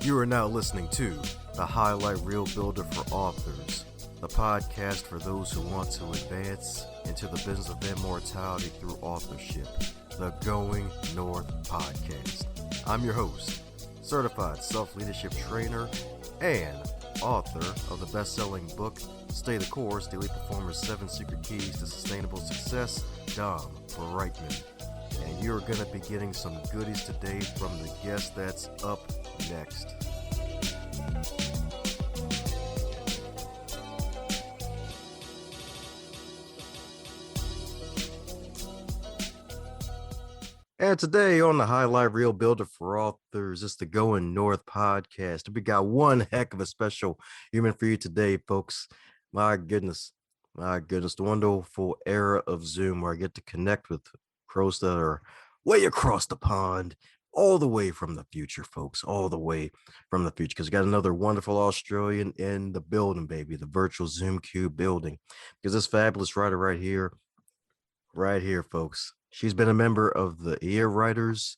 You are now listening to the Highlight Reel Builder for Authors, the podcast for those who want to advance into the business of immortality through authorship, the Going North podcast. I'm your host, certified self-leadership trainer and author of the best-selling book, Stay the Course, The Elite Performer's 7 Secret Keys to Sustainable Success, Dom Brightman. And you're going to be getting some goodies today from the guest that's up next. And today on the Highlight Reel Builder for Authors, it's the Going North podcast. We got one heck of a special human for you today, folks. My goodness, the wonderful era of Zoom where I get to connect with pros that are way across the pond, all the way from the future, folks, all the way from the future, because we got another wonderful Australian in the building, baby, the virtual Zoom Cube building, because this fabulous writer right here, folks. She's been a member of the Eyre Writers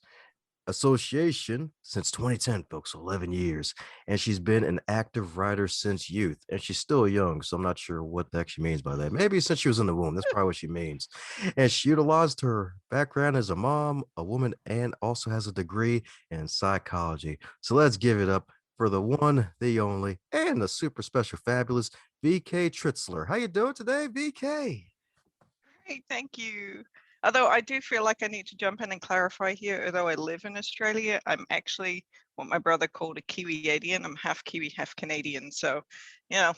Association since 2010, folks, 11 years. And she's been an active writer since youth. And she's still young, so I'm not sure what the heck she means by that. Maybe since she was in the womb. That's probably what she means. And she utilized her background as a mom, a woman, and also has a degree in psychology. So let's give it up for the one, the only, and the super special, fabulous VK Tritschler. How you doing today, VK? Great, thank you. Although I do feel like I need to jump in and clarify here, although I live in Australia, I'm actually what my brother called a Kiwi-adian. I'm half Kiwi, half Canadian. So, you know,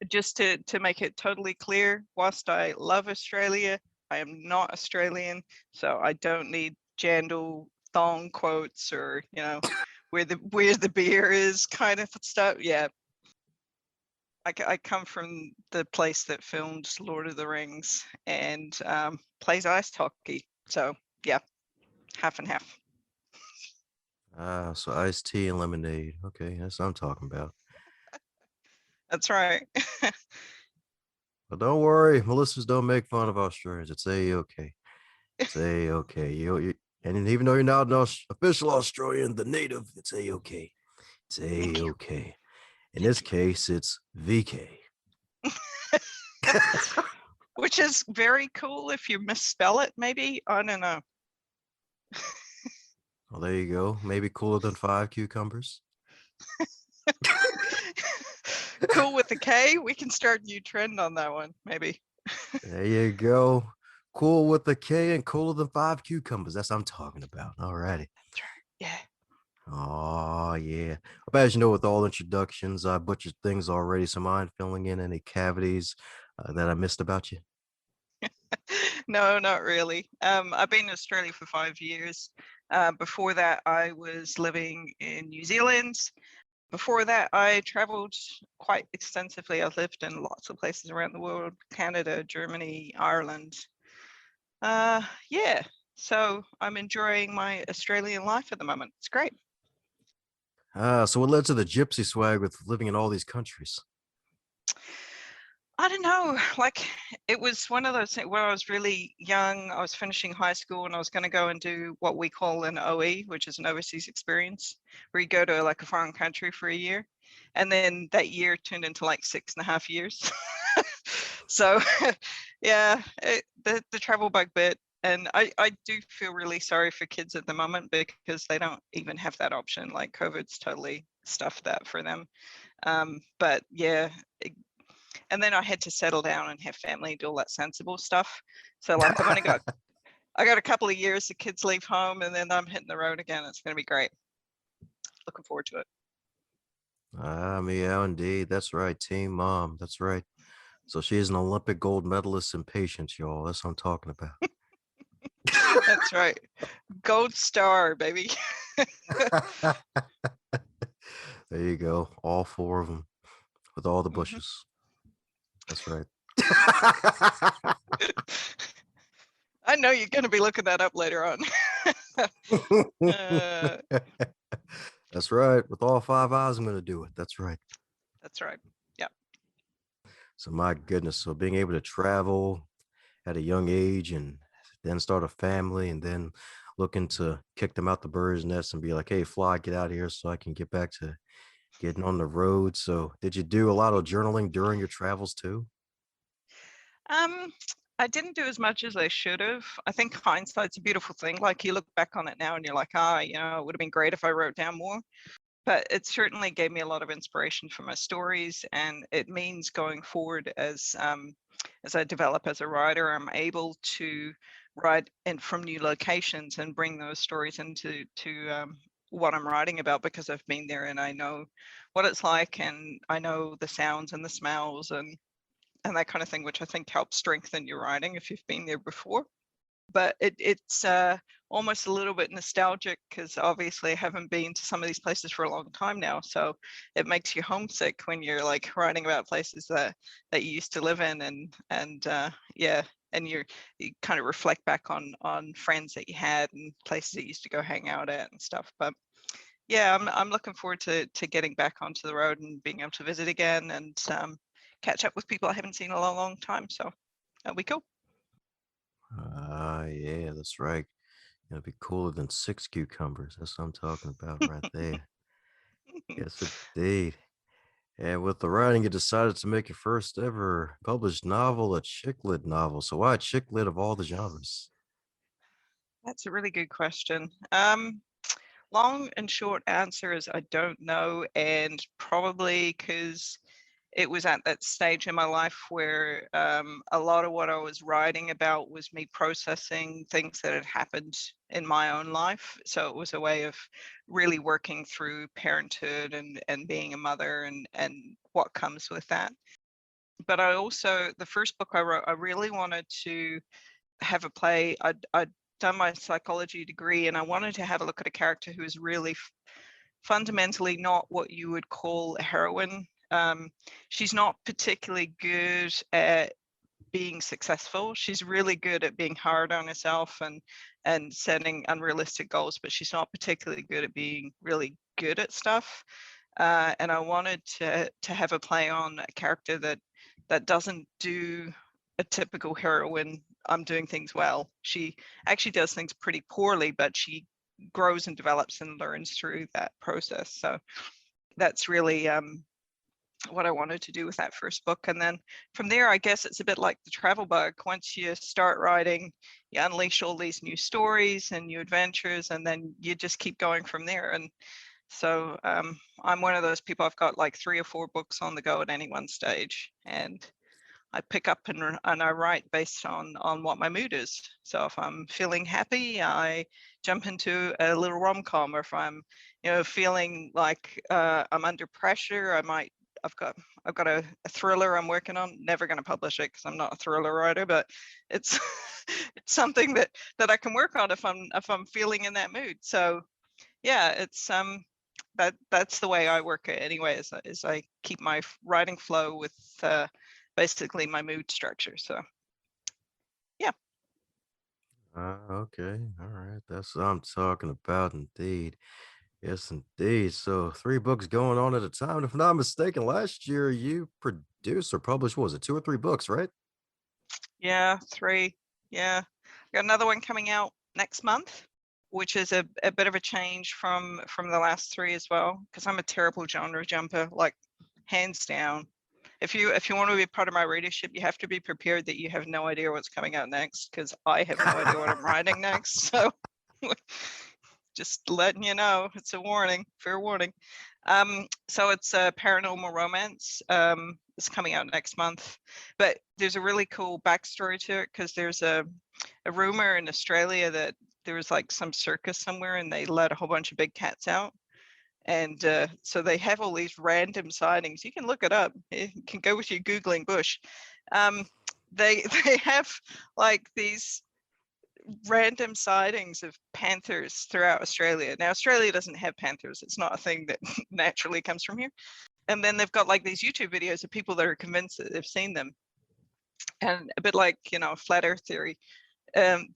just to make it totally clear, whilst I love Australia, I am not Australian. So I don't need Jandal thong quotes or, you know, where the beer is kind of stuff. Yeah. I come from the place that filmed Lord of the Rings and plays ice hockey. So yeah, half and half. So iced tea and lemonade. Okay, that's what I'm talking about. That's right. But don't worry, Melissa's don't make fun of Australians. It's A-okay. It's A-okay. And even though you're not an official Australian, the native, it's A-okay. It's A-okay. In this case, it's VK. Which is very cool if you misspell it, maybe. I don't know. Well, there you go. Maybe cooler than 5 cucumbers. Cool with the K. We can start a new trend on that one, maybe. There you go. Cool with the K and cooler than 5 cucumbers. That's what I'm talking about. All righty. That's right. Yeah. Oh, yeah. But as you know, with all introductions, I butchered things already. So mind filling in any cavities that I missed about you? No, not really. I've been in Australia for 5 years. Before that, I was living in New Zealand. Before that, I traveled quite extensively. I've lived in lots of places around the world, Canada, Germany, Ireland. Yeah, so I'm enjoying my Australian life at the moment. It's great. So what led to the gypsy swag with living in all these countries? I don't know, like it was one of those things where I was really young. I was finishing high school and I was going to go and do what we call an OE, which is an overseas experience, where you go to like a foreign country for a year. And then that year turned into like 6.5 years. So yeah, the travel bug bit. And I do feel really sorry for kids at the moment because they don't even have that option. Like COVID's totally stuffed that for them. But yeah, and then I had to settle down and have family, do all that sensible stuff. So like I got a couple of years, the kids leave home and then I'm hitting the road again. It's going to be great. Looking forward to it. Yeah, indeed. That's right. Team mom. That's right. So she's an Olympic gold medalist in patience, y'all. That's what I'm talking about. That's right. Gold star, baby. There you go. All 4 of them with all the bushes. That's right. I know you're going to be looking that up later on. That's right. With all 5 eyes, I'm going to do it. That's right. That's right. Yeah. So my goodness. So being able to travel at a young age and then start a family and then looking to kick them out the bird's nest and be like, hey, fly, get out of here so I can get back to getting on the road. So did you do a lot of journaling during your travels too? Um, I didn't do as much as I should have. I think hindsight's a beautiful thing. Like you look back on it now and you're like, it would have been great if I wrote down more. But it certainly gave me a lot of inspiration for my stories, and it means going forward as I develop as a writer, I'm able to write in from new locations and bring those stories into what I'm writing about, because I've been there and I know what it's like, and I know the sounds and the smells and that kind of thing, which I think helps strengthen your writing if you've been there before. But it's almost a little bit nostalgic, because obviously I haven't been to some of these places for a long time now. So it makes you homesick when you're like writing about places that you used to live in, and you kind of reflect back on friends that you had and places that you used to go hang out at and stuff. But yeah, I'm looking forward to getting back onto the road and being able to visit again and catch up with people I haven't seen in a long, long time. So that'll be cool. Yeah, that's right. It'll be cooler than six cucumbers. That's what I'm talking about right there. Yes, indeed. And with the writing, you decided to make your first ever published novel a chick lit novel. So why chick lit of all the genres? That's a really good question. Long and short answer is I don't know, and probably because it was at that stage in my life where a lot of what I was writing about was me processing things that had happened in my own life. So it was a way of really working through parenthood and being a mother and what comes with that. But I also, the first book I wrote, I really wanted to have a play. I'd done my psychology degree and I wanted to have a look at a character who is really fundamentally not what you would call a heroine. She's not particularly good at being successful. She's really good at being hard on herself and setting unrealistic goals, but she's not particularly good at being really good at stuff. And I wanted to have a play on a character that doesn't do a typical heroine. I'm doing things well. She actually does things pretty poorly, but she grows and develops and learns through that process. So that's really what I wanted to do with that first book. And then from there, I guess it's a bit like the travel bug. Once you start writing, you unleash all these new stories and new adventures, and then you just keep going from there. And so I'm one of those people. I've got like 3 or 4 books on the go at any one stage, and I pick up and I write based on what my mood is. So if I'm feeling happy, I jump into a little rom-com, or if I'm feeling like I'm under pressure, I've got a thriller I'm working on. Never going to publish it because I'm not a thriller writer, but it's it's something that I can work on if I'm feeling in that mood. So yeah, it's that's the way I work it anyway, is I keep my writing flow with basically my mood structure. So yeah. Okay. All right. That's what I'm talking about indeed. Yes, indeed. So 3 books going on at a time. If I'm not mistaken, last year you produced or published, what was it, 2 or 3 books, right? Yeah, 3. Yeah, got another one coming out next month, which is a bit of a change from the last 3 as well, because I'm a terrible genre jumper, like hands down. If you want to be part of my readership, you have to be prepared that you have no idea what's coming out next, because I have no idea what I'm writing next. So just letting you know, it's a warning, fair warning. So it's a paranormal romance. It's coming out next month, but there's a really cool backstory to it, because there's a rumor in Australia that there was like some circus somewhere and they let a whole bunch of big cats out. And so they have all these random sightings. You can look it up. You can go with your Googling bush. They have like these random sightings of panthers throughout Australia. Now, Australia doesn't have panthers. It's not a thing that naturally comes from here. And then they've got like these YouTube videos of people that are convinced that they've seen them. And a bit like, flat earth theory,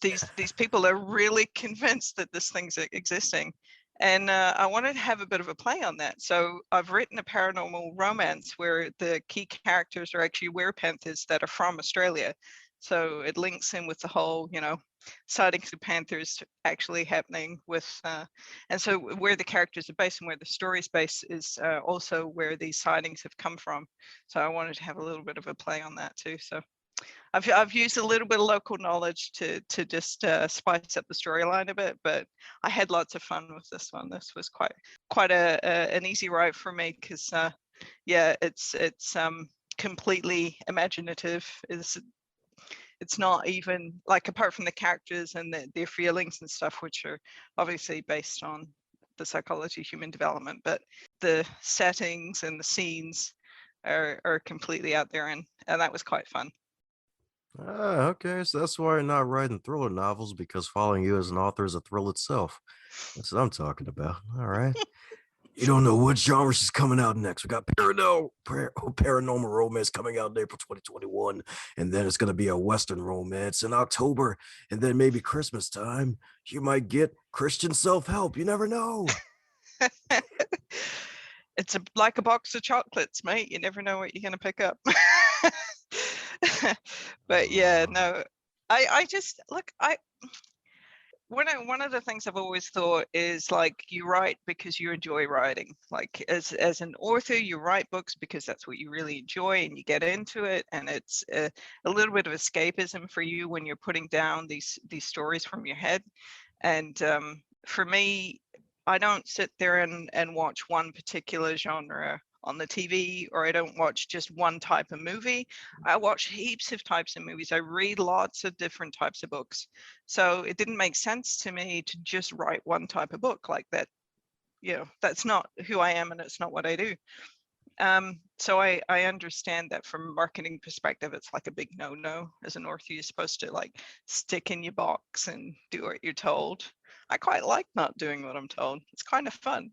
these people are really convinced that this thing's existing. And I wanted to have a bit of a play on that. So I've written a paranormal romance where the key characters are actually werepanthers that are from Australia. So it links in with the whole, sightings of panthers actually happening with, and so where the characters are based and where the story's based is also where these sightings have come from. So I wanted to have a little bit of a play on that too. So I've used a little bit of local knowledge to just spice up the storyline a bit, but I had lots of fun with this one. This was quite an easy ride for me because yeah, it's completely imaginative. It's not even like, apart from the characters and their feelings and stuff, which are obviously based on the psychology of human development, but the settings and the scenes are completely out there, and that was quite fun. Ah, okay. So that's why you're not writing thriller novels, because following you as an author is a thrill itself. That's what I'm talking about. All right. You don't know what genres is coming out next. We got paranormal romance coming out in April 2021, and then it's going to be a Western romance in October, and then maybe Christmas time, you might get Christian self-help. You never know. It's like a box of chocolates, mate. You never know what you're going to pick up. But yeah, no, I just look, one of the things I've always thought is, like, you write because you enjoy writing. Like, as an author, you write books because that's what you really enjoy and you get into it, and it's a little bit of escapism for you when you're putting down these stories from your head. And for me, I don't sit there and watch one particular genre on the TV, or I don't watch just one type of movie. I watch heaps of types of movies. I read lots of different types of books. So it didn't make sense to me to just write one type of book like that. That's not who I am, and it's not what I do. So I understand that from a marketing perspective, it's like a big no-no. As an author, you're supposed to, like, stick in your box and do what you're told. I quite like not doing what I'm told. It's kind of fun.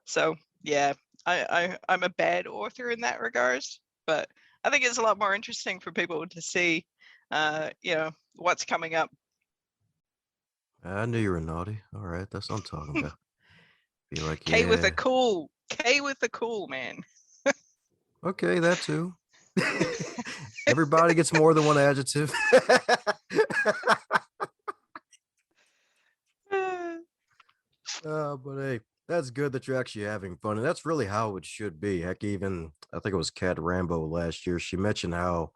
So yeah, I'm a bad author in that regards, but I think it's a lot more interesting for people to see, what's coming up. I knew you were naughty. All right, that's what I'm talking about. Be like, K with a yeah, cool, man. okay, that too. Everybody gets more than one adjective. But hey, that's good that you're actually having fun, and that's really how it should be. Heck, even I think it was Kat Rambo last year. She mentioned how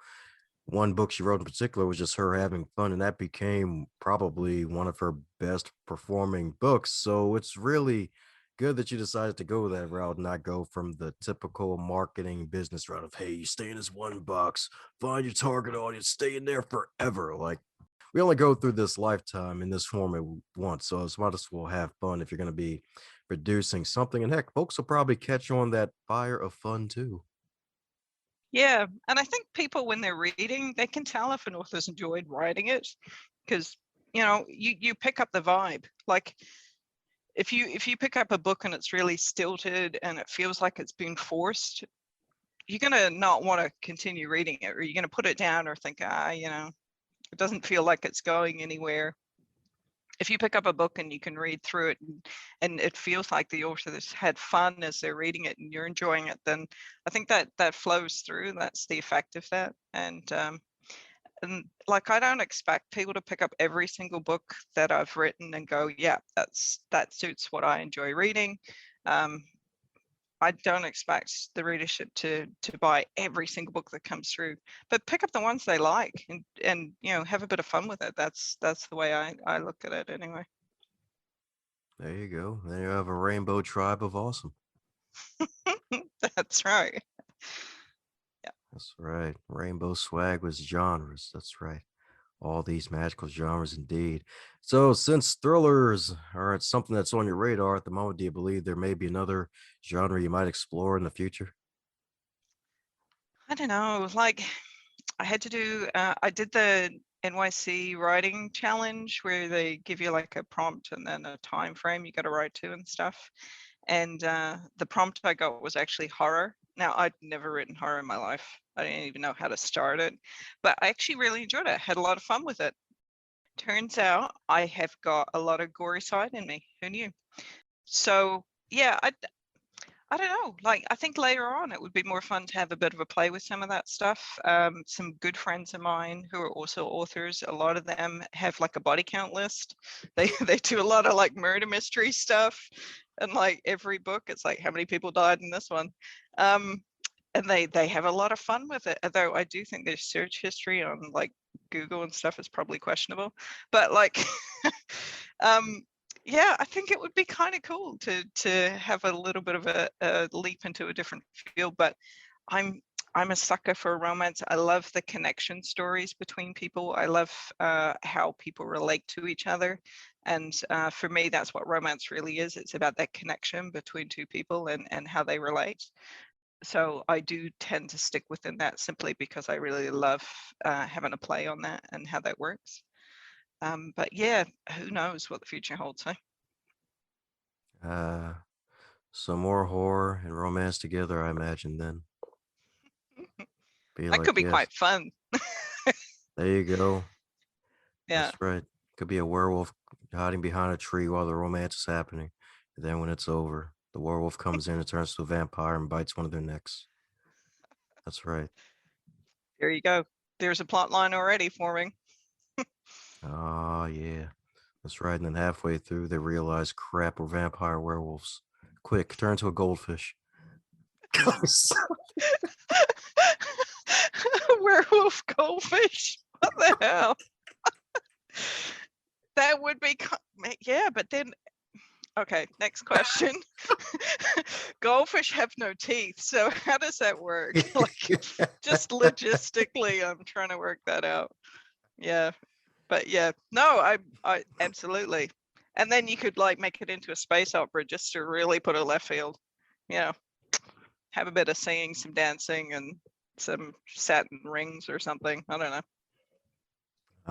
one book she wrote in particular was just her having fun, and that became probably one of her best performing books. So it's really good that you decided to go that route, not go from the typical marketing business route of, hey, you stay in this one box, find your target audience, stay in there forever. Like, we only go through this lifetime in this format once, so it's might as well have fun if you're going to be producing something. And heck, folks will probably catch on that fire of fun too. Yeah, and I think people, when they're reading, they can tell if an author's enjoyed writing it, because you pick up the vibe. Like, if you pick up a book and it's really stilted and it feels like it's been forced, you're gonna not want to continue reading it, or you're gonna put it down or think, it doesn't feel like it's going anywhere. If you pick up a book and you can read through it, and it feels like the author's had fun as they're reading it and you're enjoying it, then I think that flows through. That's the effect of that. And like, I don't expect people to pick up every single book that I've written and go, yeah, that suits what I enjoy reading. I don't expect the readership to buy every single book that comes through, but pick up the ones they like, and have a bit of fun with it. That's the way I look at it anyway. There you go. There you have a rainbow tribe of awesome. That's right. That's right. Rainbow swag was genres. That's right. All these magical genres indeed. So, since thrillers are something that's on your radar at the moment, do you believe there may be another genre you might explore in the future? I don't know. Like, I did the NYC writing challenge, where they give you like a prompt and then a time frame you got to write to and stuff. And the prompt I got was actually horror. Now, I'd never written horror in my life. I didn't even know how to start it, but I actually really enjoyed it. I had a lot of fun with it. Turns out I have got a lot of gory side in me. Who knew? So yeah, I don't know, like, I think later on it would be more fun to have a bit of a play with some of that stuff. Some good friends of mine who are also authors, a lot of them have like a body count list. They do a lot of like murder mystery stuff, and like every book, it's like how many people died in this one. And they have a lot of fun with it. Although I do think their search history on like Google and stuff is probably questionable. But like, yeah, I think it would be kind of cool to have a little bit of a leap into a different field. But I'm I'm a sucker for romance. I love the connection stories between people. I love how people relate to each other. And for me, that's what romance really is. It's about that connection between two people and how they relate. So I do tend to stick within that simply because I really love having a play on that and how that works. But yeah, who knows what the future holds, huh? Some more horror and romance together, I imagine. Then be That could like, be yes, quite fun. there you go. Yeah. That's right. Could be a werewolf hiding behind a tree while the romance is happening. And then when it's over, the werewolf comes in and turns to a vampire and bites one of their necks. That's right. There you go. There's a plot line already forming. Oh, yeah. That's right. And then halfway through, they realize, crap, we're vampire werewolves. Quick, turn to a goldfish. Werewolf goldfish. What the hell? That would be, yeah, but then, okay, next question. Goldfish have no teeth, so how does that work? Like, just logistically, I'm trying to work that out. Yeah, but yeah, no, I absolutely. And then you could like make it into a space opera just to really put a left field. You know, have a bit of singing, some dancing, and some satin rings or something. I don't know.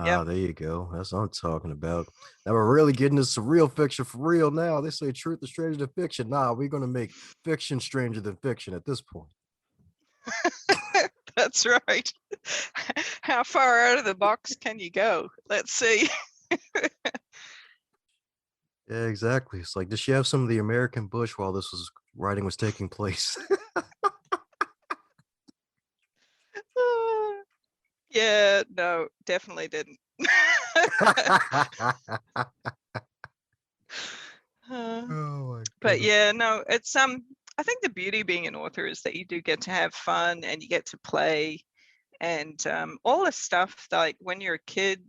Yeah. Ah, there you go. That's what I'm talking about. Now we're really getting into some real fiction for real now. They say truth is stranger than fiction. Nah, we're going to make fiction stranger than fiction at this point. That's right. How far out of the box can you go? Let's see. Yeah, exactly. It's like, did she have some of the American bush while this was writing was taking place? Yeah, no, definitely didn't. Oh my But goodness. yeah, no, it's I think the beauty of being an author is that you do get to have fun and you get to play, and all this stuff, like when you're a kid,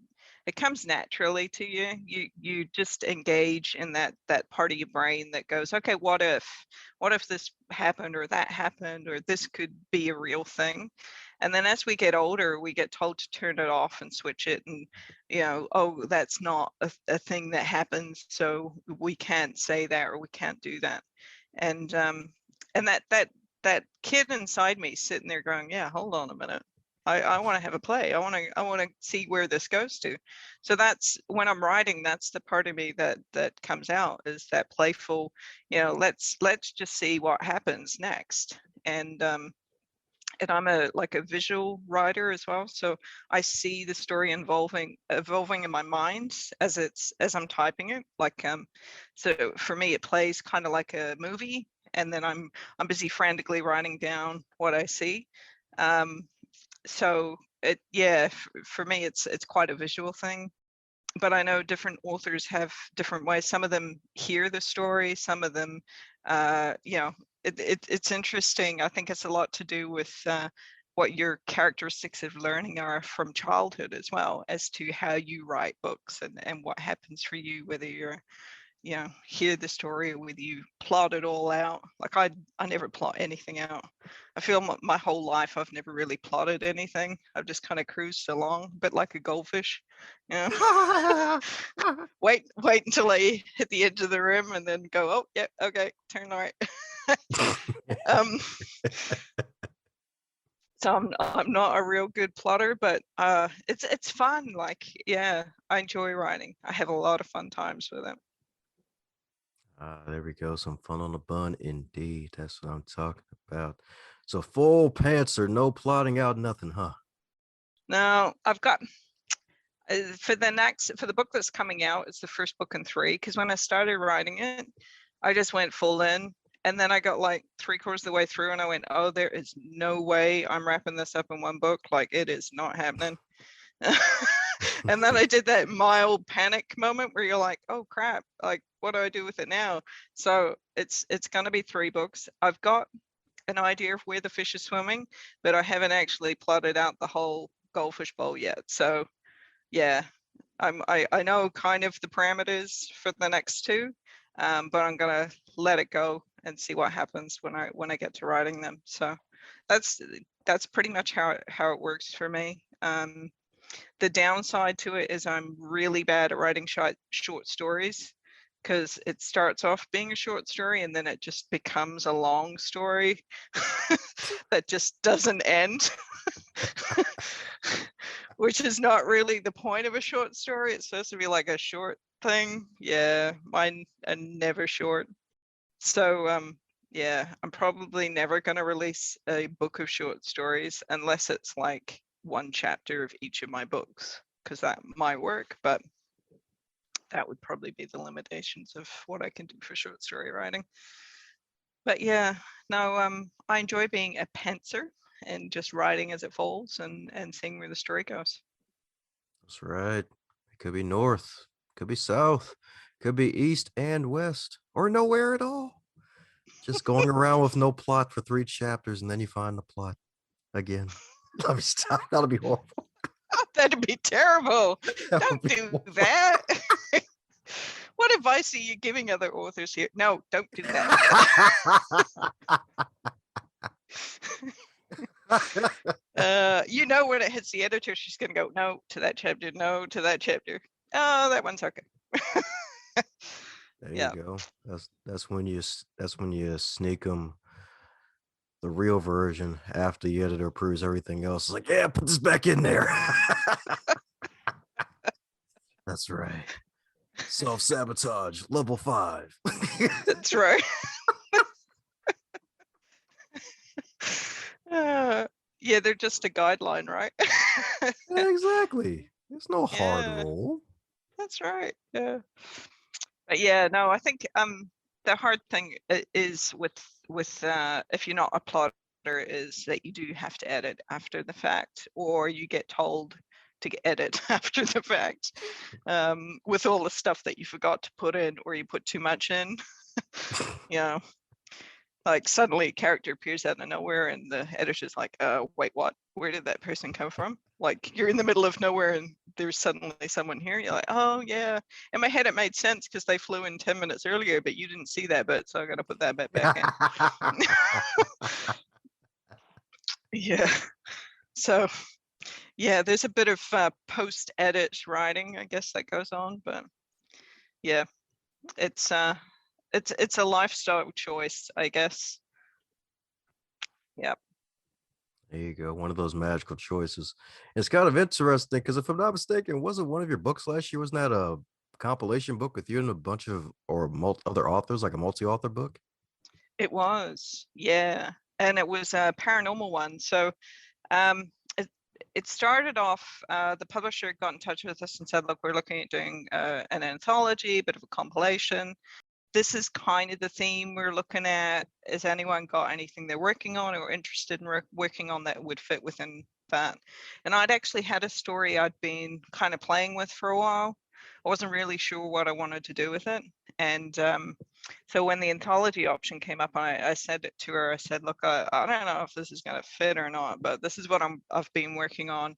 it comes naturally to you. You just engage in that part of your brain that goes, okay, what if this happened or that happened or this could be a real thing. And then as we get older, we get told to turn it off and switch it, and oh, that's not a thing that happens, so we can't say that or we can't do that. And that kid inside me sitting there going, yeah, hold on a minute, I want to have a play. I want to see where this goes to. So that's when I'm writing, that's the part of me that comes out, is that playful, let's just see what happens next. And I'm like a visual writer as well. So I see the story evolving in my mind as I'm typing it. Like so for me it plays kind of like a movie, and then I'm busy frantically writing down what I see. So for me it's quite a visual thing. But I know different authors have different ways. Some of them hear the story, some of them it's interesting. I think it's a lot to do with what your characteristics of learning are from childhood as well, as to how you write books and what happens for you, whether you're hear the story or whether you plot it all out. Like I never plot anything out. I feel my whole life I've never really plotted anything. I've just kind of cruised along, a bit like a goldfish. You know, wait until I hit the edge of the rim and then go, oh yeah, okay, turn right. um so I'm not a real good plotter, but it's fun. Like, yeah, I enjoy writing. I have a lot of fun times with it. There we go. Some fun on the bun, indeed. That's what I'm talking about. So full pantser, no plotting out, nothing, huh? Now I've got for the book that's coming out, it's the first book in 3, because when I started writing it, I just went full in, And then I got like 3/4 of the way through and I went, oh, there is no way I'm wrapping this up in one book. Like, it is not happening. And then I did that mild panic moment where you're like, oh crap, like what do I do with it now? So it's going to be 3 books. I've got an idea of where the fish is swimming, but I haven't actually plotted out the whole goldfish bowl yet. So yeah, I know kind of the parameters for the next 2, but I'm gonna let it go and see what happens when I get to writing them. So that's pretty much how it works for me. The downside to it is I'm really bad at writing short stories, because it starts off being a short story and then it just becomes a long story that just doesn't end. Which is not really the point of a short story. It's supposed to be like a short thing. Yeah, mine are never short. So yeah, I'm probably never going to release a book of short stories unless it's like 1 chapter of each of my books, because that might work, but that would probably be the limitations of what I can do for short story writing. But yeah, no, I enjoy being a pantser and just writing as it falls and seeing where the story goes. That's right. It could be north, could be south, could be east and west, or nowhere at all. Just going around with no plot for 3 chapters, and then you find the plot again. Let me stop. That'll be horrible. Oh, that'd be terrible. Don't do that. What advice are you giving other authors here? No, don't do that. You know, when it hits the editor, she's going to go, no to that chapter, no to that chapter. Oh, that one's okay. There Yeah. you go. That's when you sneak them the real version after the editor approves everything else. It's like, yeah, put this back in there. That's right. Self-sabotage, level 5. That's right. Yeah, they're just a guideline, right? Yeah, exactly. It's no hard Yeah. rule. That's right. Yeah. But yeah, no, I think the hard thing is with if you're not a plotter, is that you do have to edit after the fact, or you get told to edit after the fact, with all the stuff that you forgot to put in or you put too much in. You know, like suddenly a character appears out of nowhere and the editor's like, wait, what? Where did that person come from? Like, you're in the middle of nowhere and there's suddenly someone here. You're like, oh yeah. In my head it made sense because they flew in 10 minutes earlier, but you didn't see that bit, so I gotta put that bit back in. Yeah. So yeah, there's a bit of post-edit writing, I guess, that goes on, but yeah, it's a lifestyle choice, I guess. Yep. There you go. One of those magical choices. It's kind of interesting because if I'm not mistaken, wasn't one of your books last year, wasn't that a compilation book with you and a bunch of other authors, like a multi-author book? It was, yeah. And it was a paranormal one. So um, it started off, the publisher got in touch with us and said, look, we're looking at doing an anthology, a bit of a compilation. This is kind of the theme we're looking at. Has anyone got anything they're working on or interested in working on that would fit within that? And I'd actually had a story I'd been kind of playing with for a while. I wasn't really sure what I wanted to do with it. And so when the anthology option came up, I said it to her. I said, look, I don't know if this is going to fit or not, but this is what I've been working on.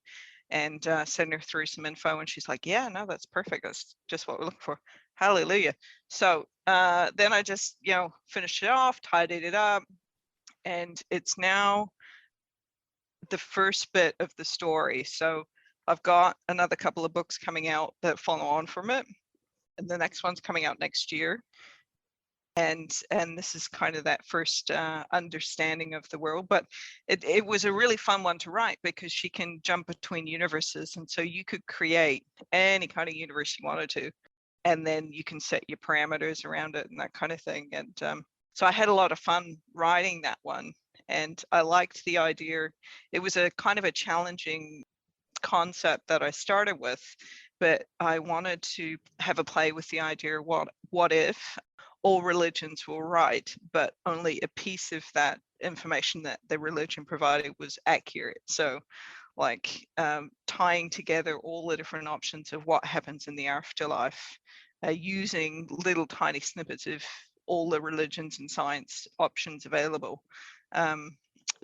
And send her through some info. And she's like, yeah, no, that's perfect. That's just what we're looking for. Hallelujah. So then I just, finished it off, tidied it up, and it's now the first bit of the story. So I've got another couple of books coming out that follow on from it, and the next one's coming out next year. And this is kind of that first understanding of the world, but it was a really fun one to write because she can jump between universes, and so you could create any kind of universe you wanted to, and then you can set your parameters around it and that kind of thing. And so I had a lot of fun writing that one, and I liked the idea. It was a kind of a challenging concept that I started with, but I wanted to have a play with the idea, what if all religions were right, but only a piece of that information that the religion provided was accurate. So like tying together all the different options of what happens in the afterlife, using little tiny snippets of all the religions and science options available.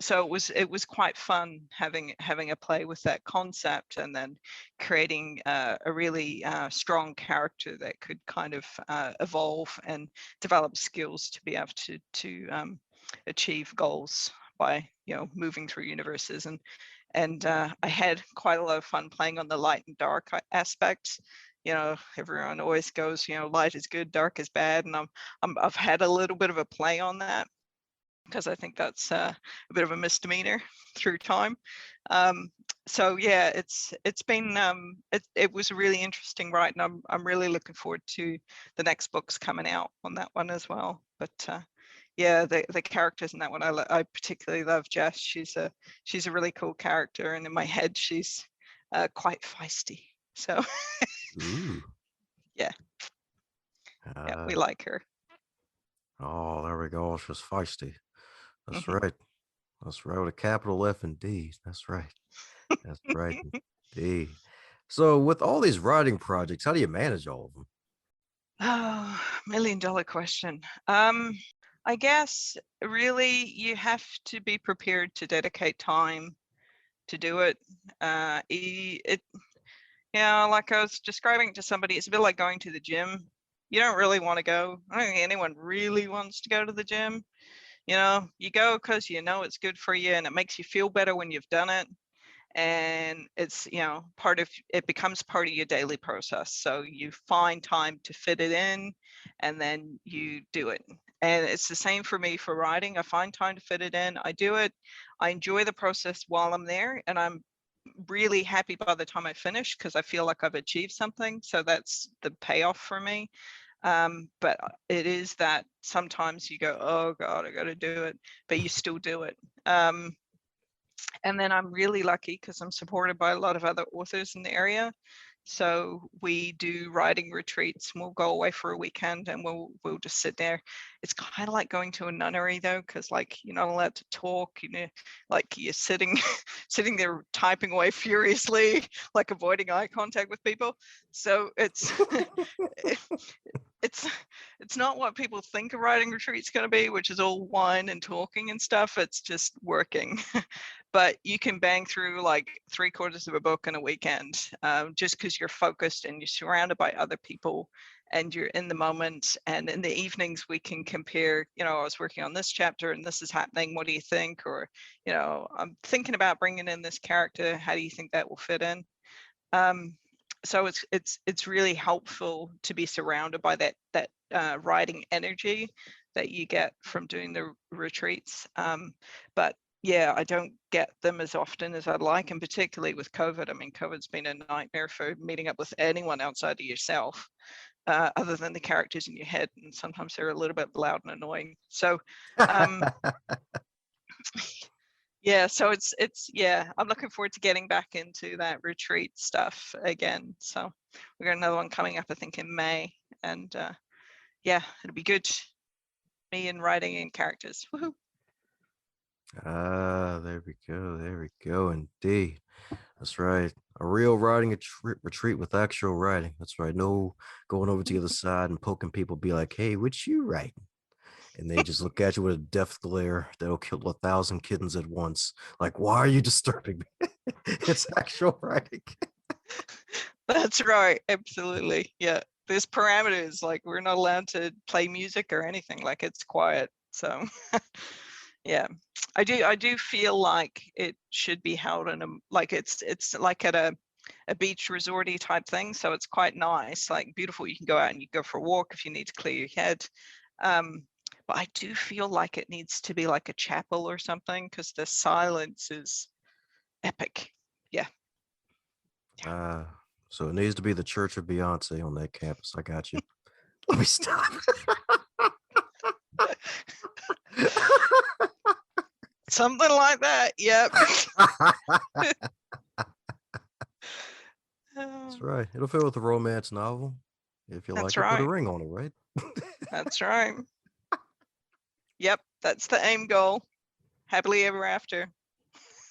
So it was quite fun having a play with that concept, and then creating a really strong character that could kind of evolve and develop skills to be able to achieve goals by moving through universes. And I had quite a lot of fun playing on the light and dark aspects. Everyone always goes, light is good, dark is bad, and I've had a little bit of a play on that, because I think that's a bit of a misdemeanor through time. So yeah, it's been it was a really interesting write, and I'm really looking forward to the next books coming out on that one as well. But yeah, the characters in that one, I particularly love Jess. She's a really cool character, and in my head she's quite feisty. So Ooh. yeah, we like her. Oh, there we go. She's feisty. That's Mhm. right. That's right. With a capital F and D. That's right. That's right. D. So, with all these writing projects, how do you manage all of them? Oh, $1 million question. I guess really you have to be prepared to dedicate time to do it. Like I was describing it to somebody, it's a bit like going to the gym. You don't really want to go. I don't think anyone really wants to go to the gym. You go because it's good for you and it makes you feel better when you've done it. And it's it becomes part of your daily process, so you find time to fit it in and then you do it. And it's the same for me for writing. I find time to fit it in, I do it, I enjoy the process while I'm there, and I'm really happy by the time I finish because I feel like I've achieved something. So that's the payoff for me. But it is that sometimes you go, oh god, I got to do it, but you still do it. And then I'm really lucky because I'm supported by a lot of other authors in the area. So we do writing retreats, and we'll go away for a weekend and we'll just sit there. It's kind of like going to a nunnery though, because like you're not allowed to talk, like you're sitting sitting there typing away furiously, like avoiding eye contact with people. So it's it's not what people think a writing retreat's going to be, which is all wine and talking and stuff. It's just working. But you can bang through like 3/4 of a book in a weekend, just because you're focused and you're surrounded by other people and you're in the moment. And in the evenings we can compare, I was working on this chapter and this is happening, what do you think? Or I'm thinking about bringing in this character, how do you think that will fit in? So it's really helpful to be surrounded by that writing energy that you get from doing the retreats. But yeah, I don't get them as often as I'd like, and particularly with COVID. I mean, COVID's been a nightmare for meeting up with anyone outside of yourself, other than the characters in your head, and sometimes they're a little bit loud and annoying. So yeah, so it's I'm looking forward to getting back into that retreat stuff again. So we got another one coming up, I think, in May, and yeah, it'll be good. Me and writing and characters. Woohoo! There we go. There we go. Indeed. That's right. A real writing retreat with actual writing. That's right. No going over to the other side and poking people, be like, hey, what you writing? And they just look at you with a death glare that'll kill 1,000 kittens at once. Like, why are you disturbing me? It's actual writing. That's right. Absolutely. Yeah. There's parameters, like we're not allowed to play music or anything, like it's quiet. So yeah, I do feel like it should be held in a, like it's like at a beach resorty type thing. So it's quite nice, like beautiful. You can go out and you go for a walk if you need to clear your head. But I do feel like it needs to be like a chapel or something, because the silence is epic. Yeah. So it needs to be the Church of Beyonce on that campus. I got you. Let me stop. Something like that. Yep. That's right. It'll fit with a romance novel. If you That's like it, put a right. ring on it, right? That's right. Yep, that's the aim goal. Happily ever after.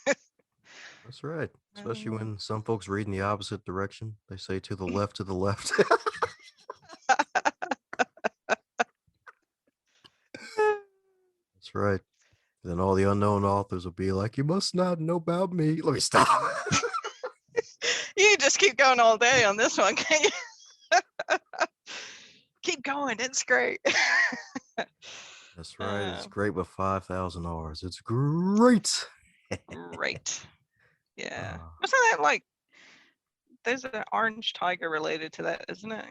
That's right. Especially Um, when some folks read in the opposite direction. They say to the left, to the left. That's right. Then all the unknown authors will be like, "You must not know about me." Let me stop. You just keep going all day on this one, can't you? Keep going. It's great. That's right. It's great with 5,000 R's. It's great. Great. Yeah. Uh, Wasn't that like, there's an orange tiger related to that, isn't it?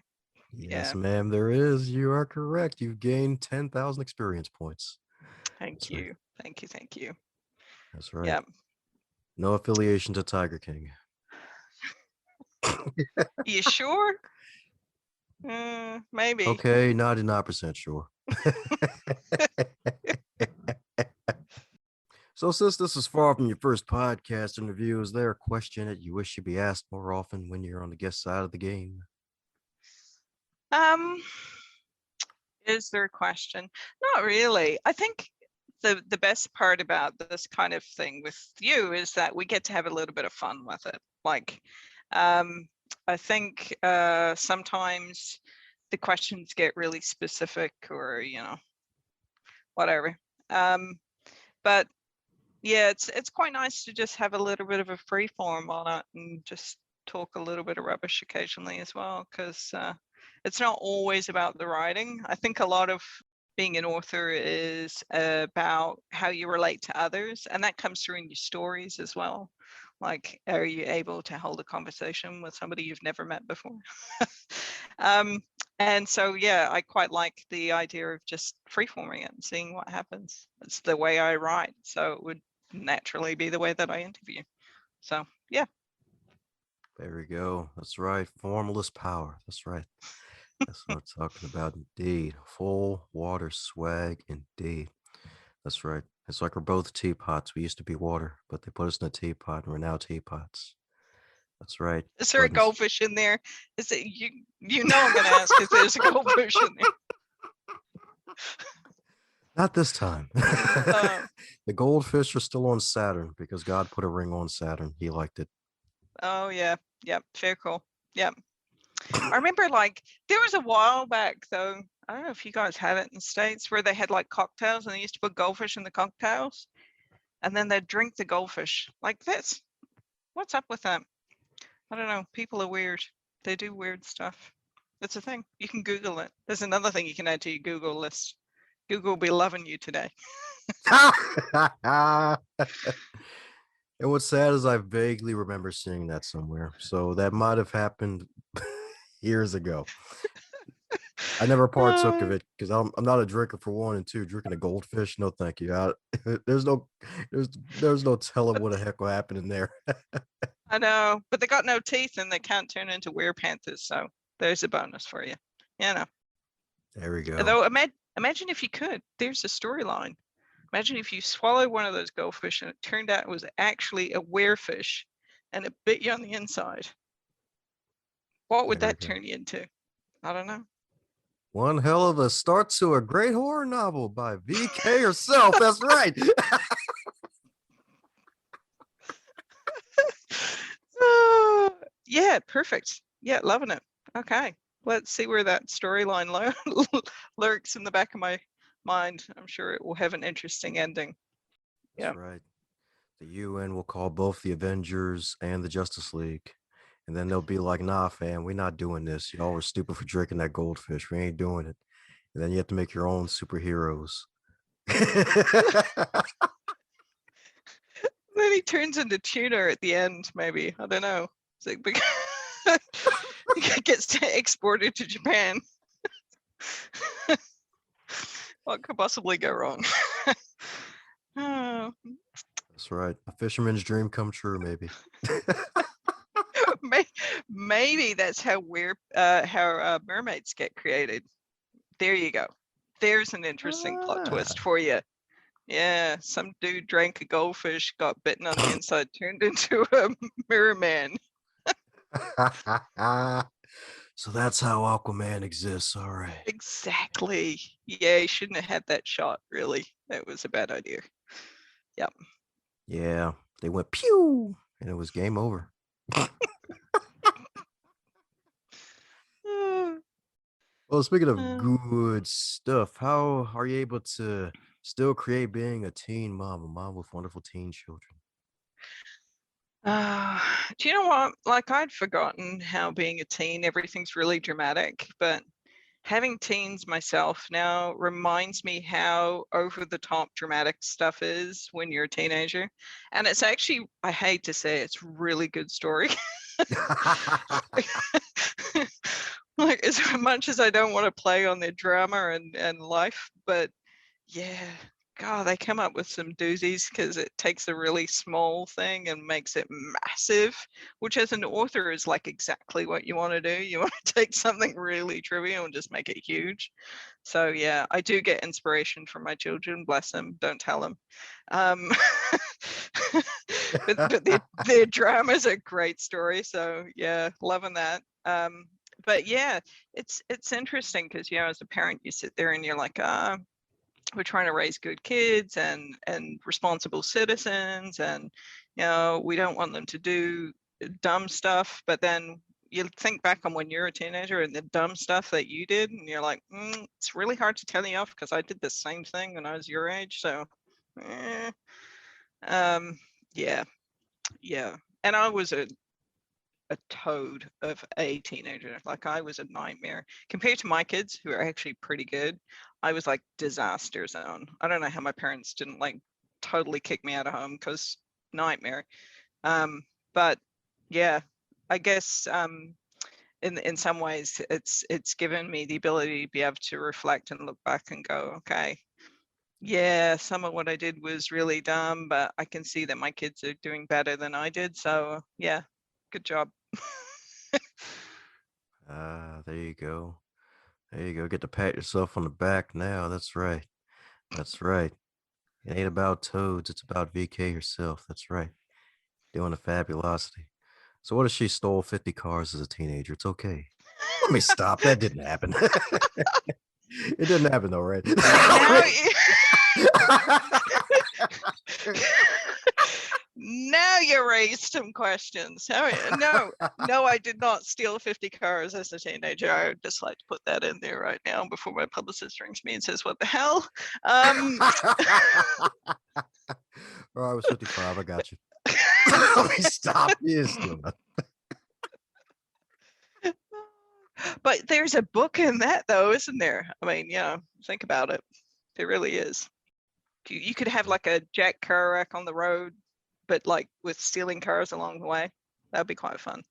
yes, Yeah. ma'am, there is. You are correct. You've gained 10,000 experience points. Thank That's right. you. Thank you. Thank you. That's right. Yeah. No affiliation to Tiger King. You sure? Maybe. Okay, 99% sure. So, since this is far from your first podcast interview, is there a question that you wish you'd be asked more often when you're on the guest side of the game? Um, is there a question? Not really. I think the best part about this kind of thing with you is that we get to have a little bit of fun with it. Like, I think sometimes the questions get really specific or, whatever. But yeah, it's quite nice to just have a little bit of a free form on it and just talk a little bit of rubbish occasionally as well, because it's not always about the writing. I think a lot of being an author is about how you relate to others, and that comes through in your stories as well. Like, are you able to hold a conversation with somebody you've never met before? And so, yeah, I quite like the idea of just freeforming it and seeing what happens. It's the way I write, so it would naturally be the way that I interview. So, yeah. There we go. That's right. Formless power. That's right. That's what I'm talking about. Indeed. Full water swag. Indeed. That's right. It's like we're both teapots. We used to be water, but they put us in a teapot and we're now teapots. That's right. Is there a Buttons. goldfish in there? Is it you? You know I'm going to ask if there's a goldfish in there. Not this time. Oh, The goldfish are still on Saturn because God put a ring on Saturn. He liked it. oh yeah, yep, fair call. Yep. I remember like there was a while back though. I don't know if you guys had it in the States where they had like cocktails and they used to put goldfish in the cocktails and then they'd drink the goldfish. Like this. What's up with that? I don't know. People are weird. They do weird stuff. It's a thing. You can Google it. There's another thing you can add to your Google list. Google will be loving you today. And what's sad is I vaguely remember seeing that somewhere. So that might have happened years ago. I never partook of it because I'm not a drinker for one, and two, drinking a goldfish. No, thank you. There's no there's no telling what the heck will happen in there. I know, but they got no teeth and they can't turn into werepanthers. So there's a bonus for you. You know. There we go. Though imagine if you could. There's a storyline. Imagine if you swallowed one of those goldfish and it turned out it was actually a werefish and it bit you on the inside. What would There we that go. turn you into? I don't know. One hell of a start to a great horror novel by VK herself. That's right. Yeah, perfect. Yeah, loving it. Okay, let's see where that storyline lurks in the back of my mind. I'm sure it will have an interesting ending. That's Yeah. right. The UN will call both the Avengers and the Justice League. And then they'll be like, nah, fam, we're not doing this. Y'all were stupid for drinking that goldfish. We ain't doing it. And then you have to make your own superheroes. Then he turns into tuna at the end, maybe. I don't know. It's like he gets exported to Japan. What could possibly go wrong? Oh, That's right. A fisherman's dream come true, maybe. maybe that's how mermaids get created. There you go. There's an interesting plot twist for you. Yeah, some dude drank a goldfish, got bitten on the inside, turned into a merman. So that's how Aquaman exists. All right. Exactly. Yeah, he shouldn't have had that shot, really. That was a bad idea. Yep. Yeah, they went pew, and it was game over. Well, speaking of Uh, good stuff, how are you able to still create being a teen mom, a mom with wonderful teen children? uh, do you know what? Like, I'd forgotten how being a teen, everything's really dramatic, but having teens myself now reminds me how over the top dramatic stuff is when you're a teenager. And it's actually, I hate to say, it's really good story. Like, as much as I don't want to play on their drama and life, but yeah, God, they come up with some doozies because it takes a really small thing and makes it massive, which as an author is like exactly what you want to do. You want to take something really trivial and just make it huge. So yeah, I do get inspiration from my children. Bless them. Don't tell them. Um, but their drama's a great story. So yeah, loving that. But yeah, it's interesting because as a parent, you sit there and you're like, we're trying to raise good kids and responsible citizens, and we don't want them to do dumb stuff. But then you think back on when you're a teenager and the dumb stuff that you did, and you're like, it's really hard to tell you off because I did the same thing when I was your age. So yeah, yeah. And I was a toad of a teenager. Like, I was a nightmare compared to my kids who are actually pretty good. I was like disaster zone. I don't know how my parents didn't like totally kick me out of home because nightmare. But yeah, I guess in some ways it's given me the ability to be able to reflect and look back and go, okay, yeah, some of what I did was really dumb, but I can see that my kids are doing better than I did. So yeah, good job. There you go. There you go. Get to pat yourself on the back now. That's right. That's right. It ain't about toads. It's about VK herself. That's right. Doing a fabulosity. So what if she stole 50 cars as a teenager? It's okay. Let me stop. That didn't happen. It didn't happen though, right? Now, now you raised some questions. No, I did not steal 50 cars as a teenager. I would just like to put that in there right now before my publicist rings me and says, "What the hell?" Oh, I was 55. I got you. Let me stop. You still not. But there's a book in that, though, isn't there? I mean, think about it. There really is. You could have like a Jack Kerouac on the road, but like with stealing cars along the way. That'd be quite fun.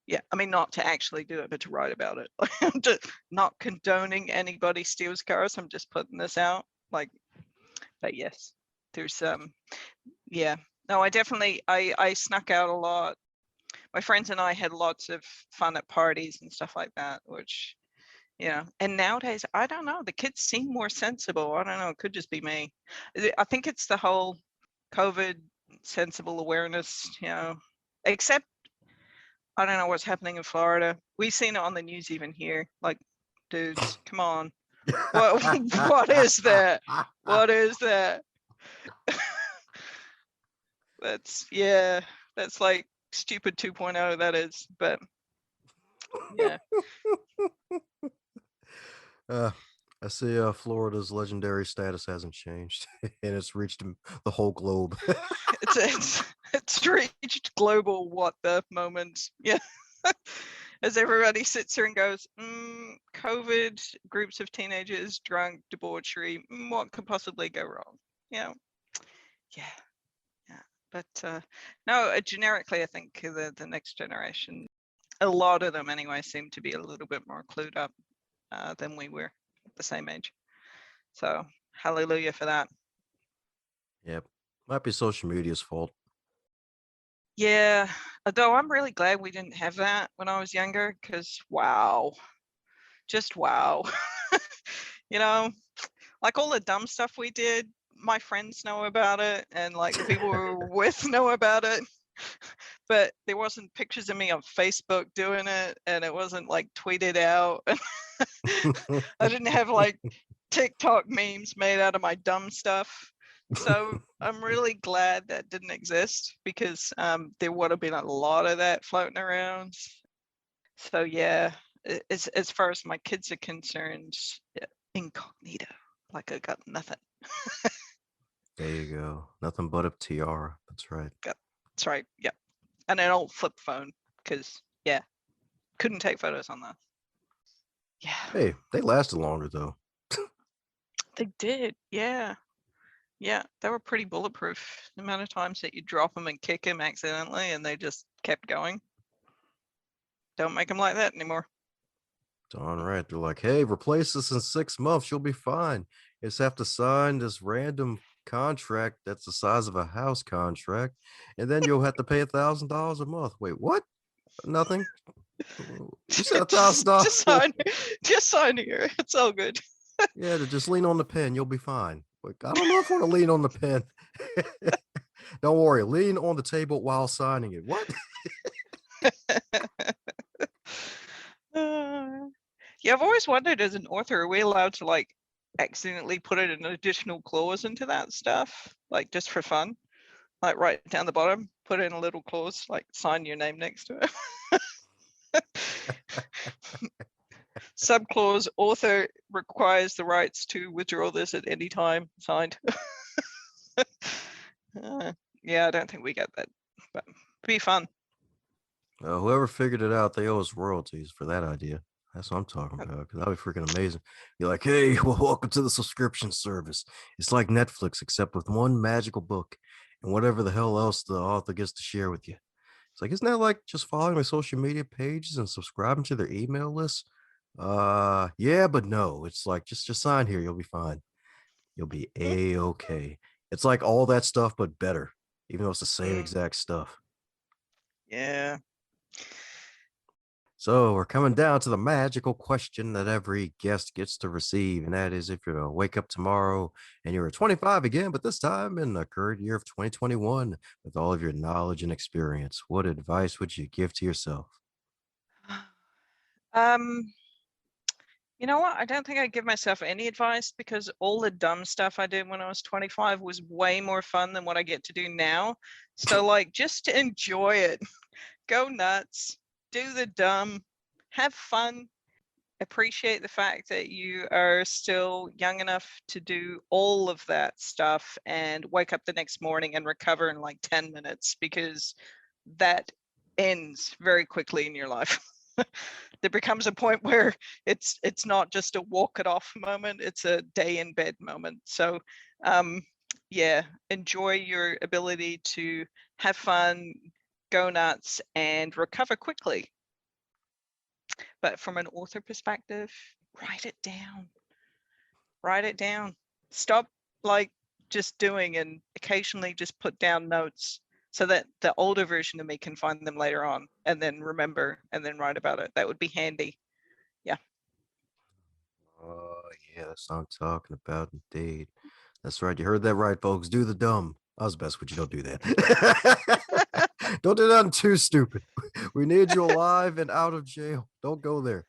Yeah, I mean, not to actually do it, but to write about it. I'm just not condoning anybody steals cars. I'm just putting this out. Like, but yes, there's yeah. No, I snuck out a lot. My friends and I had lots of fun at parties and stuff like that, which and nowadays, I don't know, the kids seem more sensible. I don't know, it could just be me. I think it's the whole COVID sensible awareness, except I don't know what's happening in Florida. We've seen it on the news even here. Like, dudes, come on. What is that? What is that? That's like stupid 2.0, that is. But yeah. Uh, I see Florida's legendary status hasn't changed and it's reached the whole globe. It's reached global what the moment. Yeah. As everybody sits here and goes, COVID, groups of teenagers, drunk, debauchery, what could possibly go wrong? Yeah. But no, generically, I think the next generation, a lot of them anyway, seem to be a little bit more clued up than we were at the same age. So hallelujah for that. Yep. Might be social media's fault. Yeah, although I'm really glad we didn't have that when I was younger, because wow, just wow. Like all the dumb stuff we did, my friends know about it, and like the people we were with know about it. but there wasn't pictures of me on Facebook doing it, and it wasn't like tweeted out. I didn't have like TikTok memes made out of my dumb stuff. So I'm really glad that didn't exist, because there would have been a lot of that floating around. So yeah, as far as my kids are concerned, yeah, incognito, like I got nothing. There you go. Nothing but a tiara. That's right. That's right. Yeah, and an old flip phone, because yeah, couldn't take photos on that. Yeah, Hey, they lasted longer though. they did. Yeah. Yeah, they were pretty bulletproof. The amount of times that you drop them and kick them accidentally and they just kept going. Don't make them like that anymore. Darn right. They're like, hey, replace this in 6 months. You'll be fine. You just have to sign this random contract that's the size of a house contract, and then you'll have to pay $1,000 a month. Wait, what? Nothing. You said $1,000. Just sign here. It's all good. Yeah, to just lean on the pen. You'll be fine. Like, I don't know if I want to lean on the pen. Don't worry. Lean on the table while signing it. What? Yeah, I've always wondered, as an author, are we allowed to like accidentally put in an additional clause into that stuff, like just for fun? Like right down the bottom, put in a little clause, like sign your name next to it. Subclause, author requires the rights to withdraw this at any time, signed. Yeah, I don't think we get that, but it'd be fun. Whoever figured it out, they owe us royalties for that idea. That's what I'm talking about, because that'd be freaking amazing. You're like, hey, well, welcome to the subscription service. It's like Netflix, except with one magical book and whatever the hell else the author gets to share with you. It's like, isn't that like just following their social media pages and subscribing to their email list? Yeah, but no. It's like, just sign here. You'll be fine. You'll be A-okay. It's like all that stuff, but better, even though it's the same exact stuff. Yeah. So we're coming down to the magical question that every guest gets to receive, and that is, if you're to wake up tomorrow and you're 25 again, but this time in the current year of 2021, with all of your knowledge and experience, what advice would you give to yourself? You know what? I don't think I'd give myself any advice, because all the dumb stuff I did when I was 25 was way more fun than what I get to do now. So like, just enjoy it. Go nuts. Do the dumb. Have fun. Appreciate the fact that you are still young enough to do all of that stuff, and wake up the next morning and recover in like 10 minutes, because that ends very quickly in your life. There becomes a point where it's not just a walk it off moment, it's a day in bed moment. So yeah, enjoy your ability to have fun, go nuts, and recover quickly. But from an author perspective, write it down. Write it down. Stop like just doing, and occasionally just put down notes, so that the older version of me can find them later on and then remember and then write about it. That would be handy. Yeah. Oh, yeah, that's what I'm talking about, indeed. That's right. You heard that right, folks. Do the dumb. I was best with you. Don't do that. Don't do nothing too stupid. We need you alive and out of jail. Don't go there.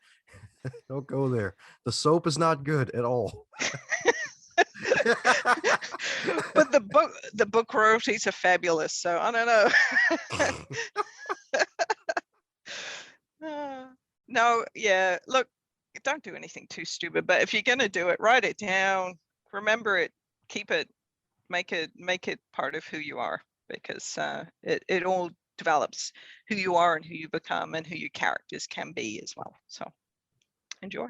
Don't go there. The soap is not good at all. But the book royalties are fabulous, so I don't know. No, yeah, look, don't do anything too stupid, but if you're gonna do it, write it down, remember it, keep it, make it part of who you are, because it all develops who you are and who you become and who your characters can be as well. So enjoy.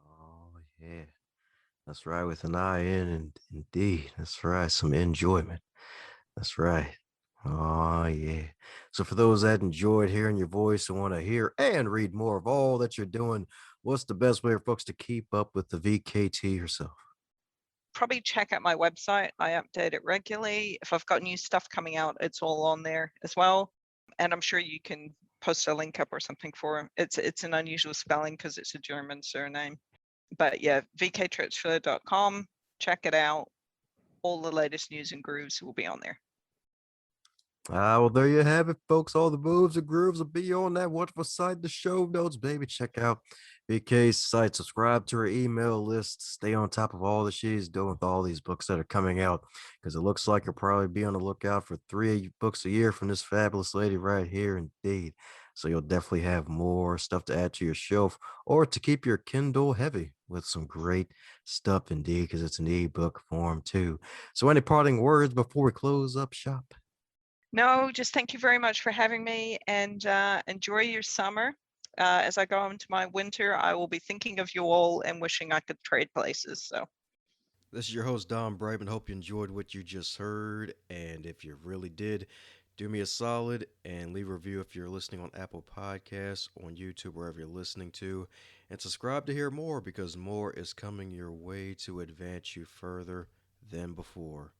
Oh, yeah. That's right. With an eye in, and indeed. That's right. Some enjoyment. That's right. Oh, yeah. So, for those that enjoyed hearing your voice and want to hear and read more of all that you're doing, what's the best way for folks to keep up with the VKT herself? Probably check out my website. I update it regularly. If I've got new stuff coming out, it's all on there as well. And I'm sure you can post a link up or something for it. It's an unusual spelling because it's a German surname. But yeah, vktritschler.com. Check it out. All the latest news and grooves will be on there. Well, there you have it, folks. All the moves and grooves will be on that wonderful site, the show notes, baby. Check out VK's site, subscribe to her email list, stay on top of all that she's doing with all these books that are coming out. Because it looks like you'll probably be on the lookout for 3 books a year from this fabulous lady right here, indeed. So you'll definitely have more stuff to add to your shelf or to keep your Kindle heavy with some great stuff, indeed, because it's an ebook form too. So, any parting words before we close up shop? No, just thank you very much for having me, and enjoy your summer. As I go into my winter, I will be thinking of you all and wishing I could trade places. So, This is your host, Don Braben. Hope you enjoyed what you just heard. And if you really did, do me a solid and leave a review if you're listening on Apple Podcasts, on YouTube, wherever you're listening to. And subscribe to hear more because more is coming your way to advance you further than before.